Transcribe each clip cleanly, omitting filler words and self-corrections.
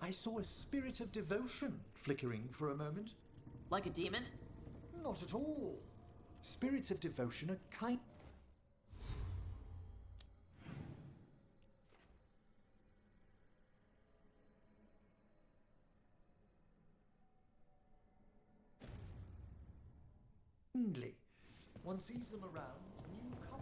I saw a spirit of devotion flickering for a moment. Like a demon? Not at all. Spirits of devotion are kind. Kindly. One sees them around new couple.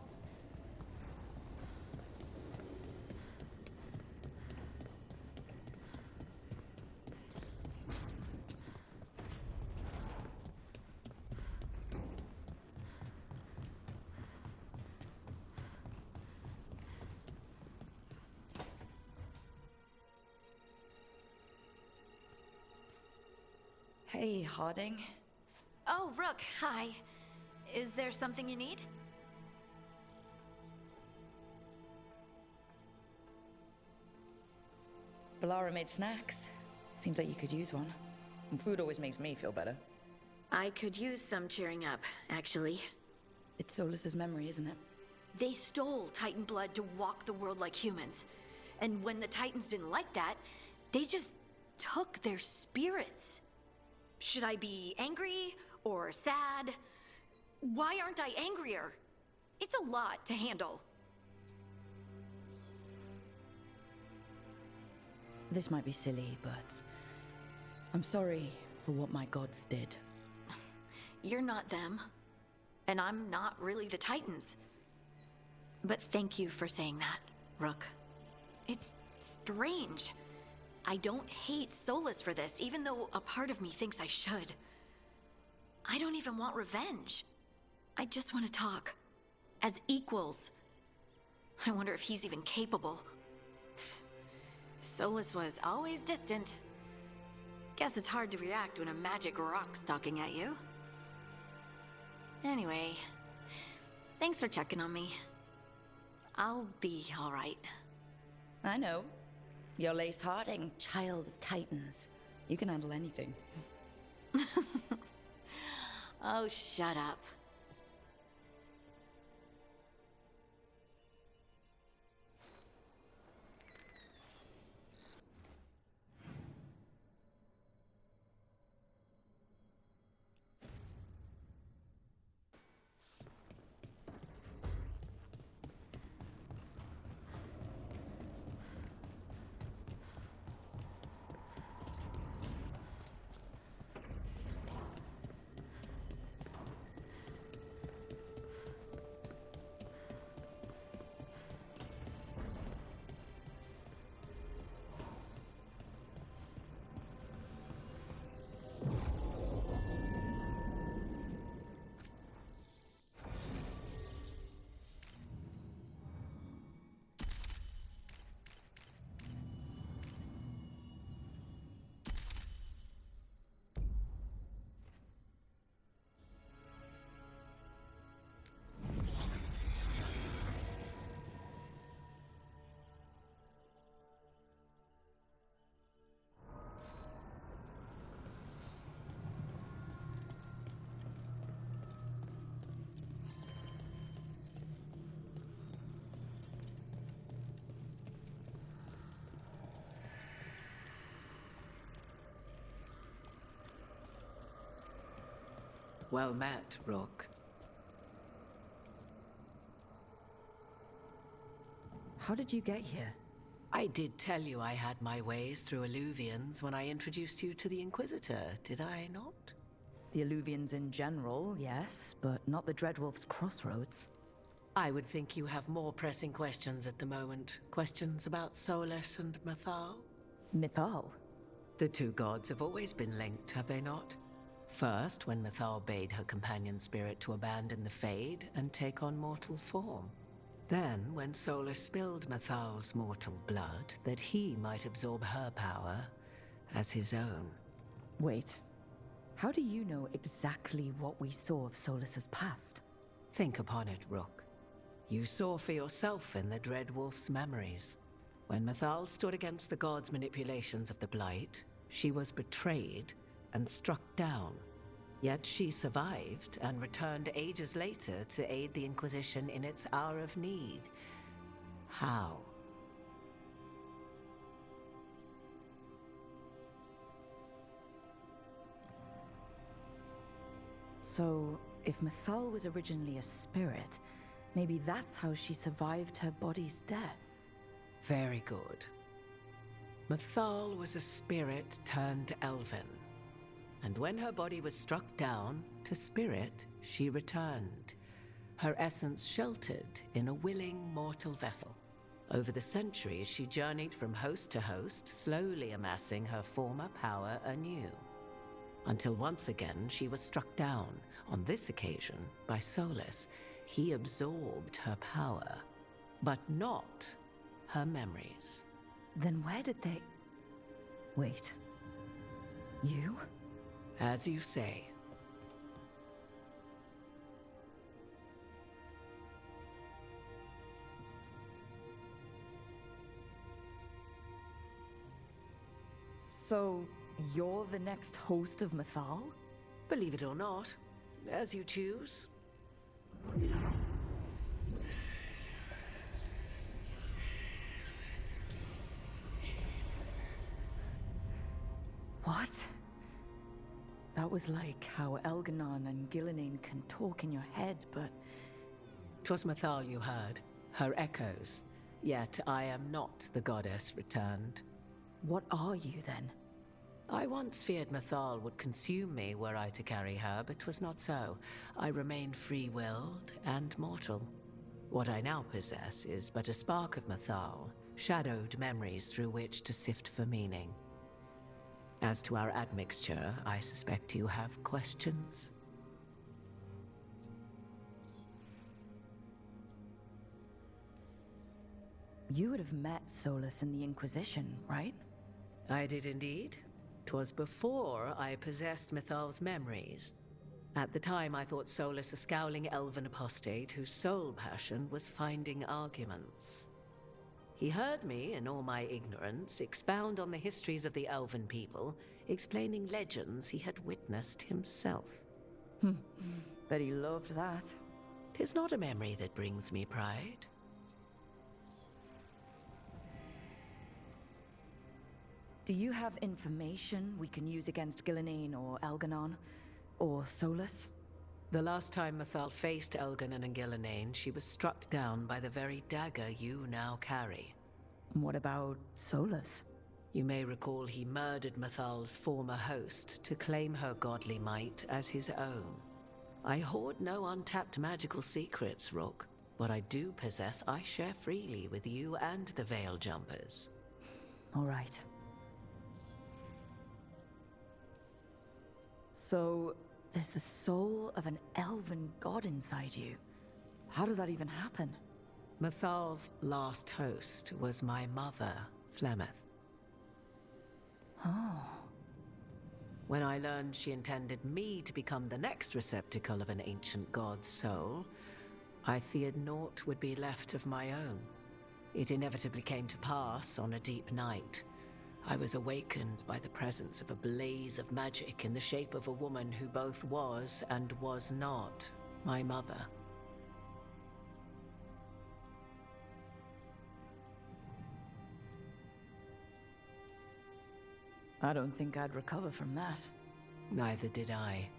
Hey, Harding. Oh, Rook, hi. Is there something you need? Balara made snacks. Seems like you could use one. And food always makes me feel better. I could use some cheering up, actually. It's Solus's memory, isn't it? They stole Titan blood to walk the world like humans. And when the Titans didn't like that, they just took their spirits. Should I be angry or sad? Why aren't I angrier? It's a lot to handle. This might be silly, but I'm sorry for what my gods did. You're not them. And I'm not really the Titans. But thank you for saying that, Rook. It's strange. I don't hate Solus for this, even though a part of me thinks I should. I don't even want revenge. I just want to talk. As equals. I wonder if he's even capable. Solus was always distant. Guess it's hard to react when a magic rock's talking at you. Anyway, thanks for checking on me. I'll be all right. I know. You're Lace Harding, child of Titans. You can handle anything. Oh, shut up. Well met, Rook. How did you get here? I did tell you I had my ways through Illuvians when I introduced you to the Inquisitor, did I not? The Illuvians in general, yes, but not the Dreadwolf's crossroads. I would think you have more pressing questions at the moment. Questions about Solus and Mythal? Mythal? The two gods have always been linked, have they not? First, when Mythal bade her companion spirit to abandon the Fade and take on mortal form. Then, when Solus spilled Mythal's mortal blood, that he might absorb her power as his own. Wait. How do you know exactly what we saw of Solus's past? Think upon it, Rook. You saw for yourself in the Dreadwolf's memories. When Mythal stood against the gods' manipulations of the Blight, she was betrayed and struck down. Yet she survived and returned ages later to aid the Inquisition in its hour of need. How? So, if Mythal was originally a spirit, maybe that's how she survived her body's death. Very good. Mythal was a spirit turned elven. And when her body was struck down, to spirit, she returned. Her essence sheltered in a willing mortal vessel. Over the centuries, she journeyed from host to host, slowly amassing her former power anew. Until once again, she was struck down, on this occasion, by Solus. He absorbed her power, but not her memories. Then where did they... Wait. You? As you say. So, you're the next host of Mythal? Believe it or not, as you choose. What? That was like how Elganon and Gillenane can talk in your head, but... 'Twas Mythal you heard, her echoes. Yet I am not the goddess returned. What are you, then? I once feared Mythal would consume me were I to carry her, but 'twas not so. I remain free-willed and mortal. What I now possess is but a spark of Mythal, shadowed memories through which to sift for meaning. As to our admixture, I suspect you have questions. You would have met Solus in the Inquisition, right? I did indeed. 'Twas before I possessed Mythal's memories. At the time, I thought Solus a scowling elven apostate whose sole passion was finding arguments. He heard me, in all my ignorance, expound on the histories of the elven people, explaining legends he had witnessed himself. Bet he loved that. 'Tis not a memory that brings me pride. Do you have information we can use against Gillenane or Elganon? Or Solus? The last time Mythal faced Elganon and Gillenane, she was struck down by the very dagger you now carry. What about Solus? You may recall he murdered Mythal's former host to claim her godly might as his own. I hoard no untapped magical secrets, Rook. What I do possess, I share freely with you and the Veil Jumpers. All right. So, there's the soul of an elven god inside you. How does that even happen? Mythal's last host was my mother, Flemeth. Oh. When I learned she intended me to become the next receptacle of an ancient god's soul, I feared naught would be left of my own. It inevitably came to pass on a deep night. I was awakened by the presence of a blaze of magic in the shape of a woman who both was and was not my mother. I don't think I'd recover from that. Neither did I,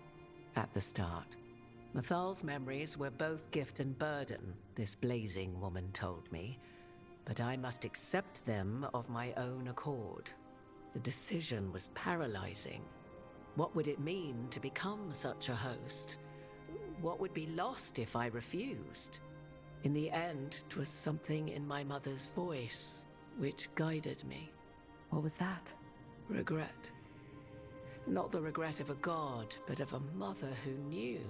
at the start. Mythal's memories were both gift and burden, this blazing woman told me, but I must accept them of my own accord. The decision was paralyzing. What would it mean to become such a host? What would be lost if I refused? In the end, 'twas something in my mother's voice which guided me. What was that? Regret. Not the regret of a god, but of a mother who knew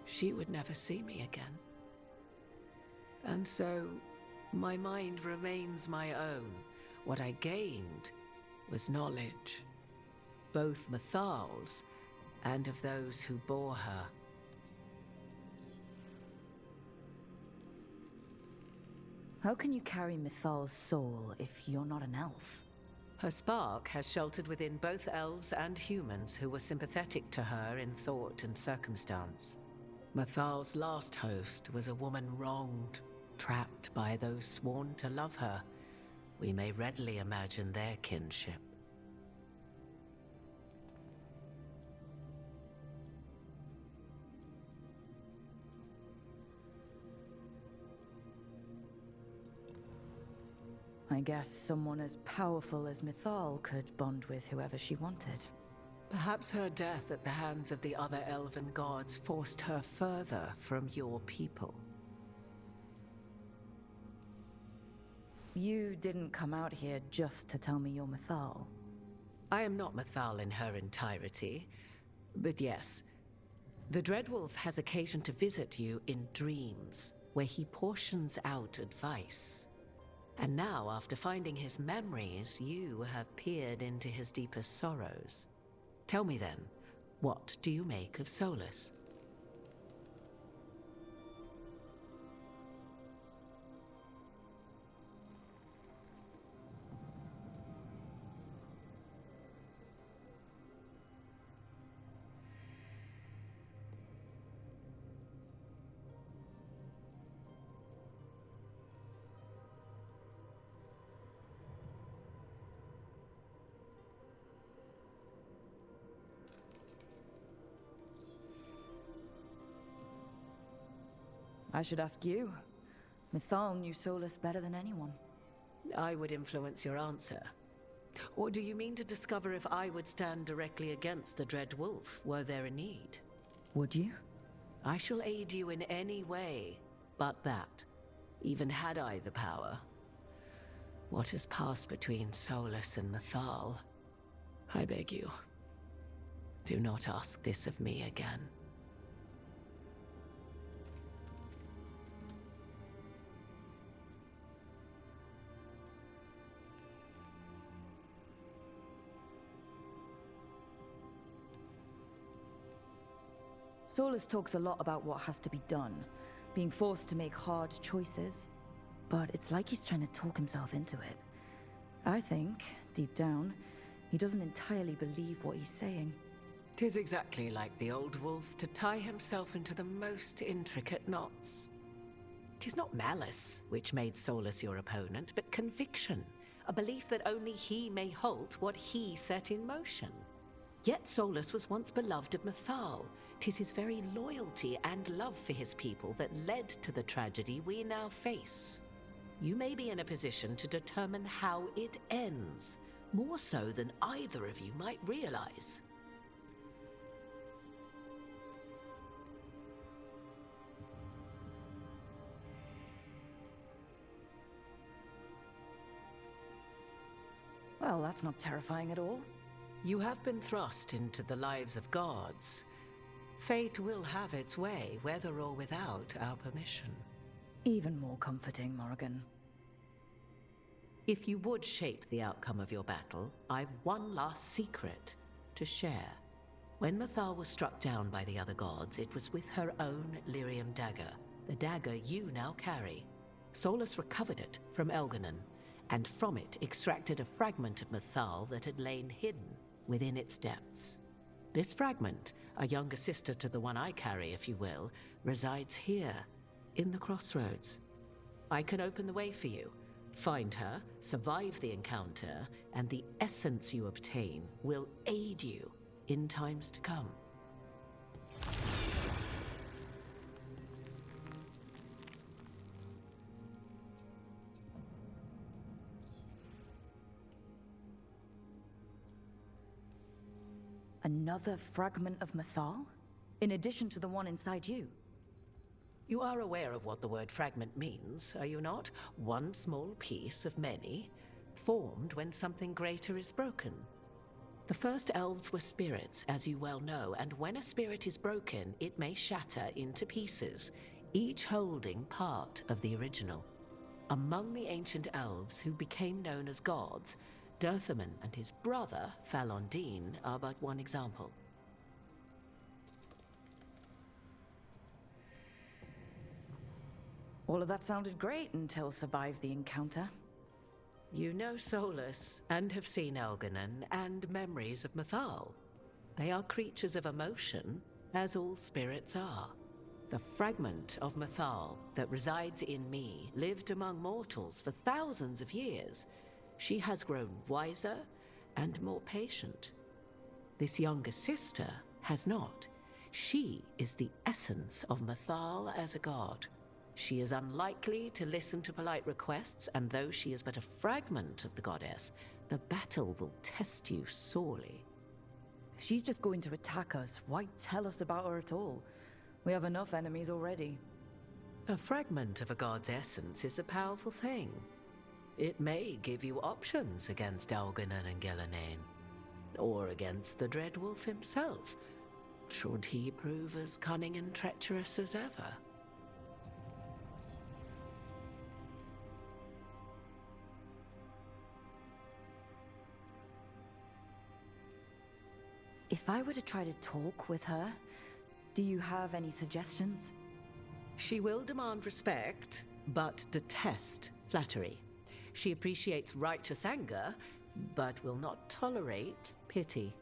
she would never see me again. And so, my mind remains my own. What I gained was knowledge, both Mythal's and of those who bore her. How can you carry Mythal's soul if you're not an elf? Her spark has sheltered within both elves and humans who were sympathetic to her in thought and circumstance. Mythal's last host was a woman wronged, trapped by those sworn to love her. We may readily imagine their kinship. I guess someone as powerful as Mythal could bond with whoever she wanted. Perhaps her death at the hands of the other elven gods forced her further from your people. You didn't come out here just to tell me you're Mythal. I am not Mythal in her entirety, but yes, the Dreadwolf has occasion to visit you in dreams, where he portions out advice. And now, after finding his memories, you have peered into his deepest sorrows. Tell me then, what do you make of Solus? I should ask you. Mythal knew Solus better than anyone. I would influence your answer. Or do you mean to discover if I would stand directly against the Dread Wolf, were there a need? Would you? I shall aid you in any way, but that, even had I the power. What has passed between Solus and Mythal? I beg you, do not ask this of me again. Solus talks a lot about what has to be done, being forced to make hard choices. But it's like he's trying to talk himself into it. I think, deep down, he doesn't entirely believe what he's saying. 'Tis exactly like the old wolf to tie himself into the most intricate knots. 'Tis not malice which made Solus your opponent, but conviction, a belief that only he may halt what he set in motion. Yet Solus was once beloved of Mythal. 'Tis his very loyalty and love for his people that led to the tragedy we now face. You may be in a position to determine how it ends, more so than either of you might realize. Well, that's not terrifying at all. You have been thrust into the lives of gods. Fate will have its way, whether or without our permission. Even more comforting, Morrigan. If you would shape the outcome of your battle, I've one last secret to share. When Mythal was struck down by the other gods, it was with her own lyrium dagger, the dagger you now carry. Solus recovered it from Elganon, and from it extracted a fragment of Mythal that had lain hidden within its depths. This fragment, a younger sister to the one I carry, if you will, resides here, in the crossroads. I can open the way for you. Find her, survive the encounter, and the essence you obtain will aid you in times to come. Another fragment of Mythal? In addition to the one inside you? You are aware of what the word fragment means, are you not? One small piece of many, formed when something greater is broken. The first elves were spirits, as you well know, and when a spirit is broken, it may shatter into pieces, each holding part of the original. Among the ancient elves who became known as gods, Dirthaman and his brother, Falondine, are but one example. All of that sounded great until survived the encounter. You know Solus, and have seen Elganon, and memories of Mythal. They are creatures of emotion, as all spirits are. The fragment of Mythal that resides in me lived among mortals for thousands of years. She has grown wiser and more patient. This younger sister has not. She is the essence of Mythal as a god. She is unlikely to listen to polite requests, and though she is but a fragment of the goddess, the battle will test you sorely. If she's just going to attack us, why tell us about her at all? We have enough enemies already. A fragment of a god's essence is a powerful thing. It may give you options against Algernon and Gillenane, or against the Dreadwolf himself, should he prove as cunning and treacherous as ever. If I were to try to talk with her, do you have any suggestions? She will demand respect, but detest flattery. She appreciates righteous anger, but will not tolerate pity.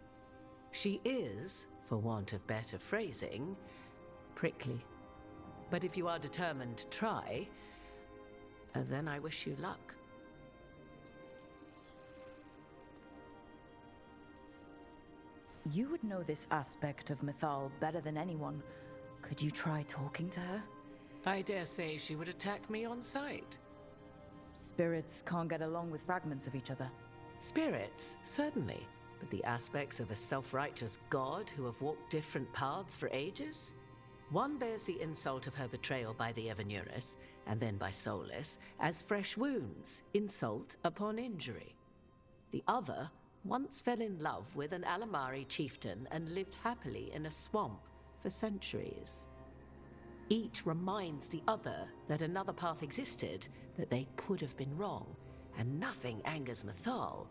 She is, for want of better phrasing, prickly. But if you are determined to try, then I wish you luck. You would know this aspect of Mythal better than anyone. Could you try talking to her? I dare say she would attack me on sight. Spirits can't get along with fragments of each other. Spirits, certainly. But the aspects of a self-righteous god who have walked different paths for ages? One bears the insult of her betrayal by the Evanurus, and then by Solus, as fresh wounds, insult upon injury. The other once fell in love with an Alamari chieftain and lived happily in a swamp for centuries. Each reminds the other that another path existed, that they could have been wrong, and nothing angers Mythal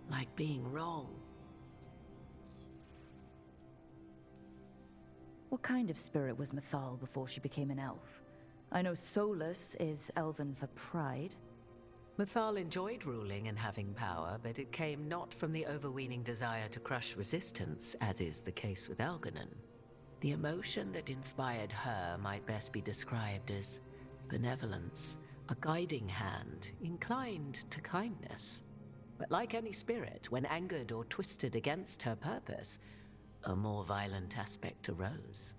like being wrong. What kind of spirit was Mythal before she became an elf? I know Solus is elven for pride. Mythal enjoyed ruling and having power, but it came not from the overweening desire to crush resistance, as is the case with Algernon. The emotion that inspired her might best be described as benevolence, a guiding hand, inclined to kindness. But like any spirit, when angered or twisted against her purpose, a more violent aspect arose.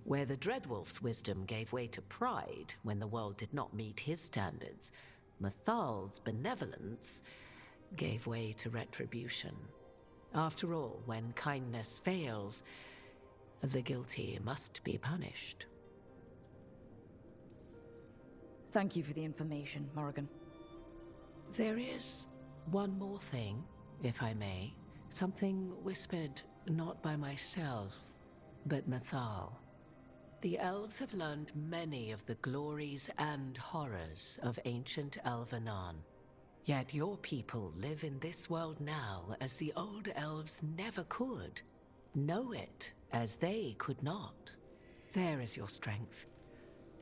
Where the Dreadwolf's wisdom gave way to pride when the world did not meet his standards, Mythal's benevolence gave way to retribution. After all, when kindness fails, the guilty must be punished. Thank you for the information, Morrigan. There is one more thing, if I may. Something whispered not by myself, but Mythal. The elves have learned many of the glories and horrors of ancient Elvenan. Yet your people live in this world now as the old elves never could. Know it as they could not. There is your strength.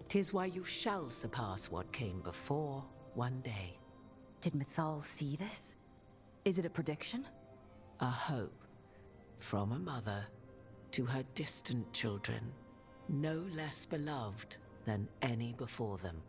'Tis why you shall surpass what came before one day. Did Mythal see this? Is it a prediction? A hope from a mother to her distant children, no less beloved than any before them.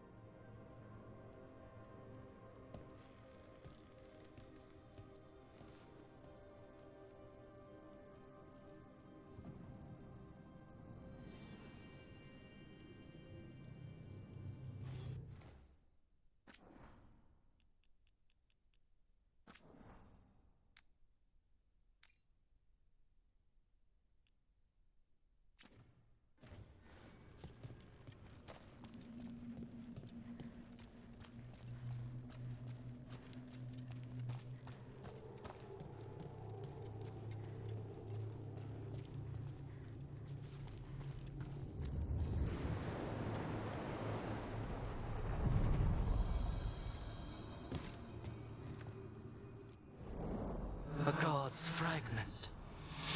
A god's fragment,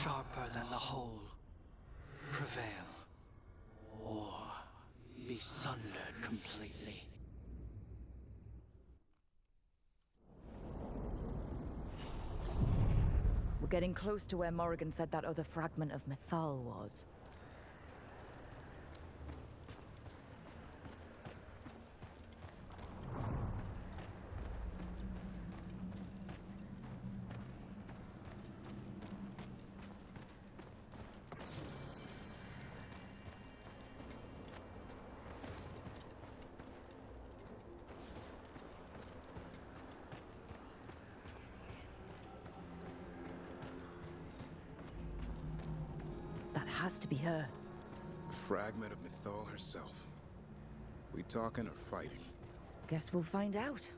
sharper than the whole. Prevail, or be sundered completely. We're getting close to where Morrigan said that other fragment of Mythal was. has to be her. A fragment of Mythal herself. We talking or fighting? Guess we'll find out.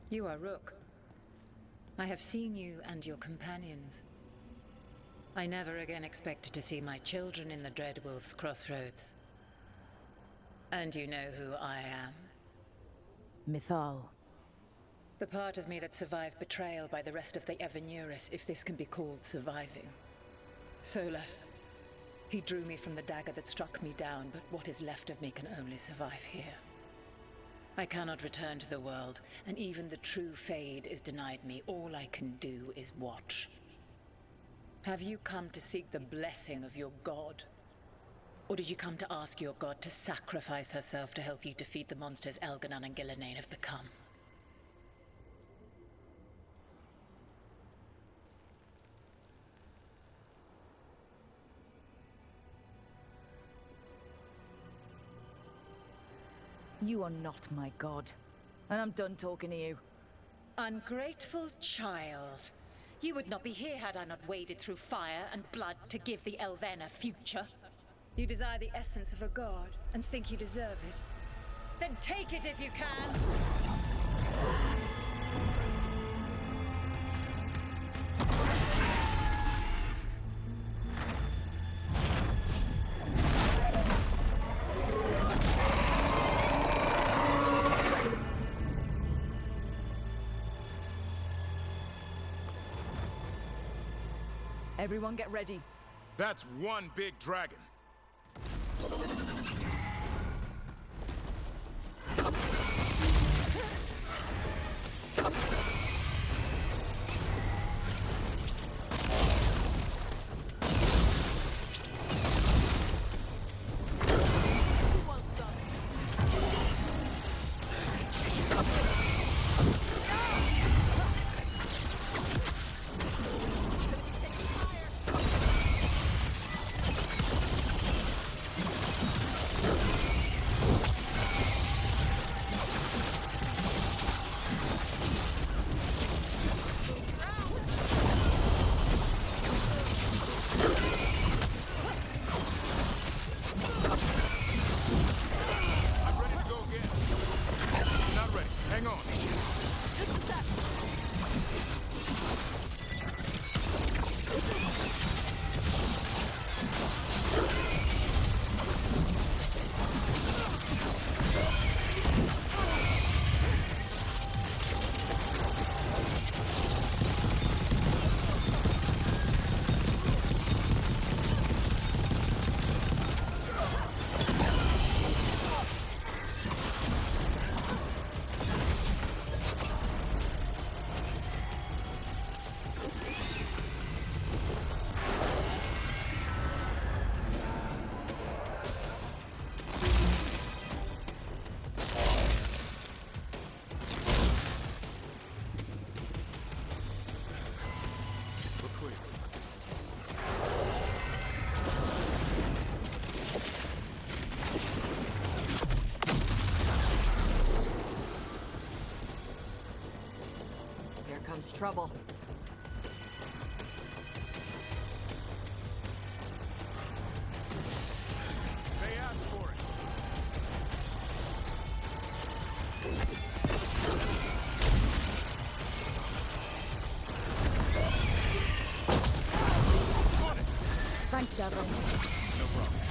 You are Rook. I have seen you and your companions. I never again expected to see my children in the Dreadwolf's crossroads. And you know who I am? Mythal. The part of me that survived betrayal by the rest of the Evenuris, if this can be called surviving. Solas. He drew me from the dagger that struck me down, but what is left of me can only survive here. I cannot return to the world, and even the true Fade is denied me. All I can do is watch. Have you come to seek the blessing of your god? Or did you come to ask your god to sacrifice herself to help you defeat the monsters Elganon and Gillenane have become? You are not my god. And I'm done talking to you. Ungrateful child. You would not be here had I not waded through fire and blood to give the Elven a future. You desire the essence of a god and think you deserve it. Then take it if you can! Everyone get ready. That's one big dragon. Trouble. They asked for it. Thanks, Gabriel. No problem.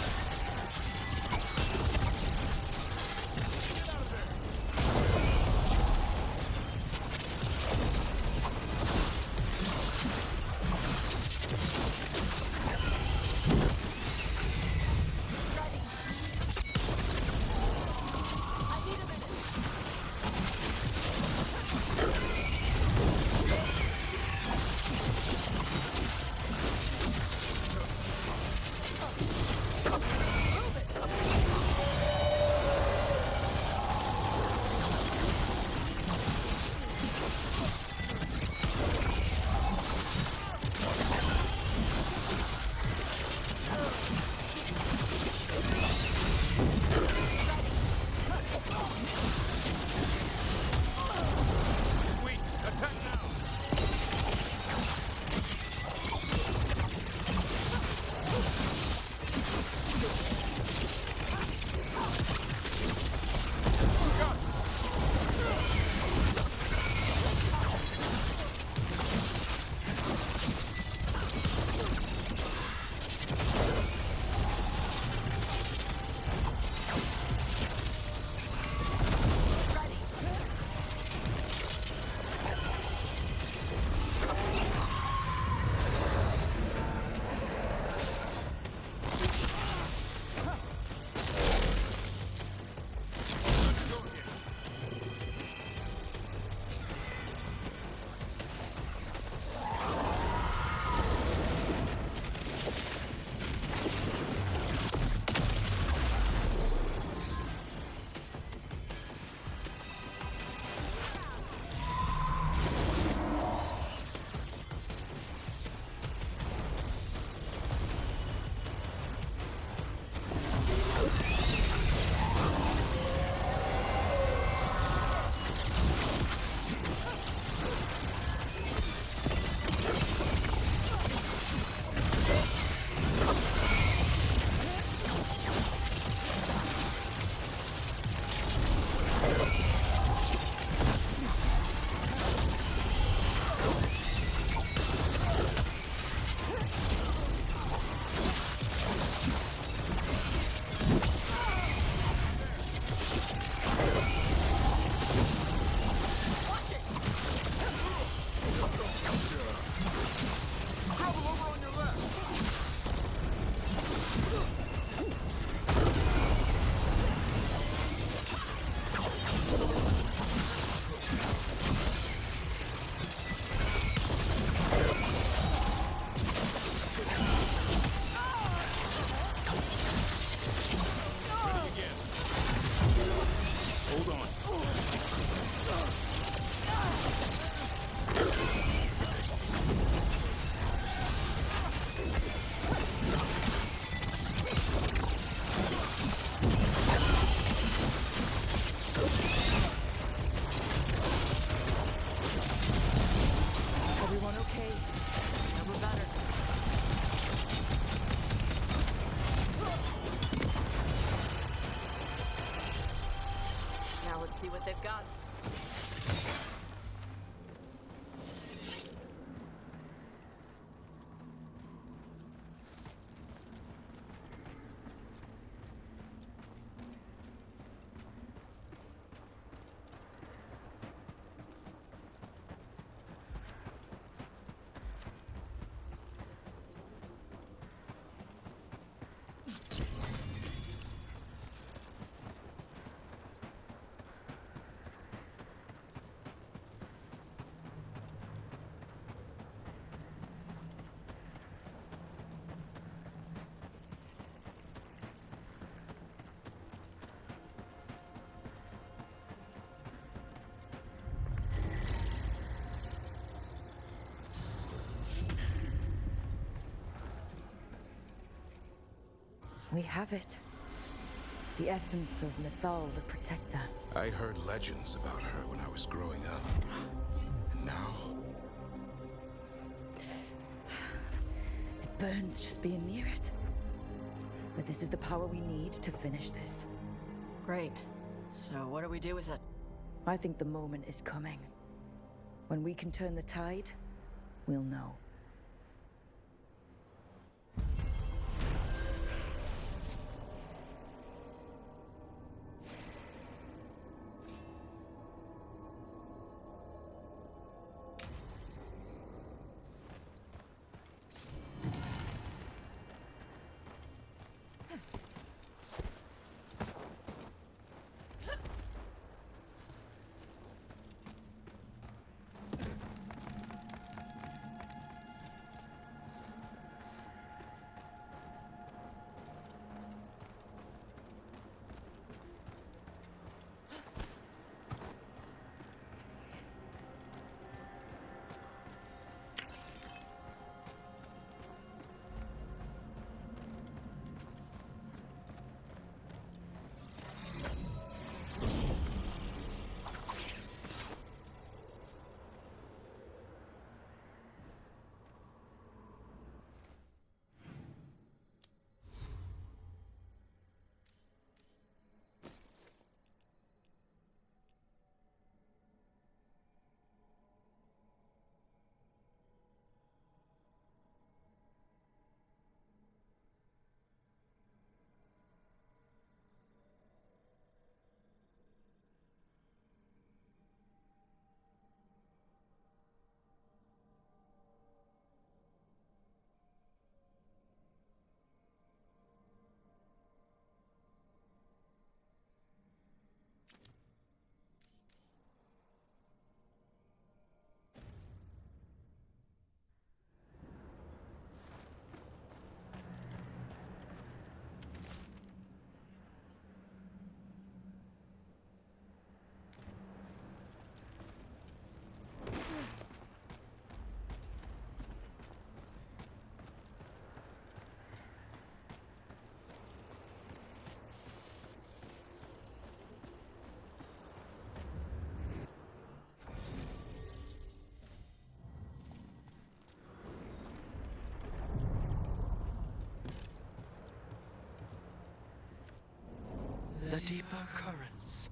they've got. We have it. The essence of Mythal the Protector. I heard legends about her when I was growing up. And now, It burns just being near it. But this is the power we need to finish this. Great. So what do we do with it? I think the moment is coming. When we can turn the tide, we'll know. The deeper currents.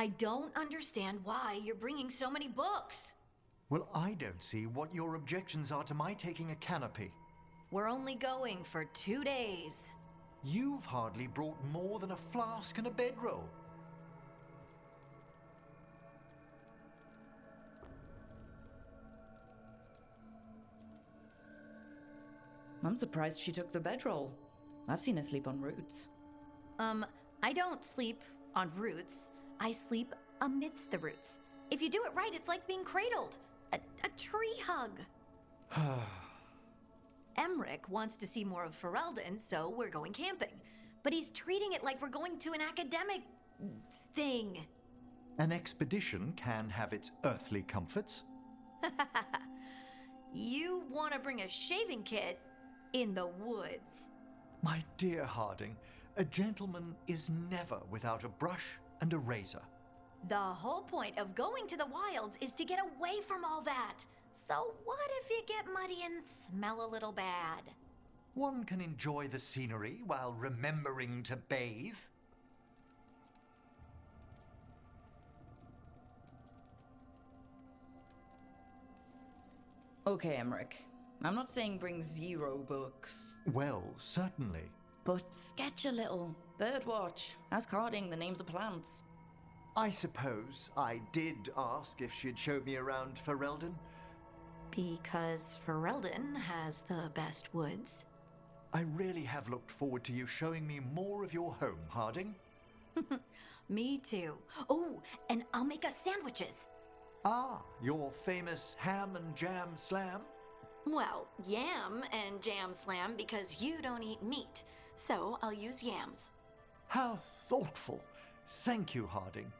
I don't understand why you're bringing so many books. Well, I don't see what your objections are to my taking a canopy. We're only going for 2 days. You've hardly brought more than a flask and a bedroll. I'm surprised she took the bedroll. I've seen her sleep on roots. I don't sleep on roots. I sleep amidst the roots. If you do it right, it's like being cradled. A tree hug. Emmerich wants to see more of Ferelden, so we're going camping. But he's treating it like we're going to an academic thing. An expedition can have its earthly comforts. You want to bring a shaving kit in the woods. My dear Harding, a gentleman is never without a brush and a razor. The whole point of going to the wilds is to get away from all that. So what if you get muddy and smell a little bad? One can enjoy the scenery while remembering to bathe. Okay, Emmerich. I'm not saying bring 0 books. Well, certainly. But sketch a little. Birdwatch. Ask Harding the names of plants. I suppose I did ask if she'd show me around Ferelden. Because Ferelden has the best woods. I really have looked forward to you showing me more of your home, Harding. Me too. Oh, and I'll make us sandwiches. Ah, your famous ham and jam slam? Well, yam and jam slam because you don't eat meat. So I'll use yams. How thoughtful. Thank you, Harding.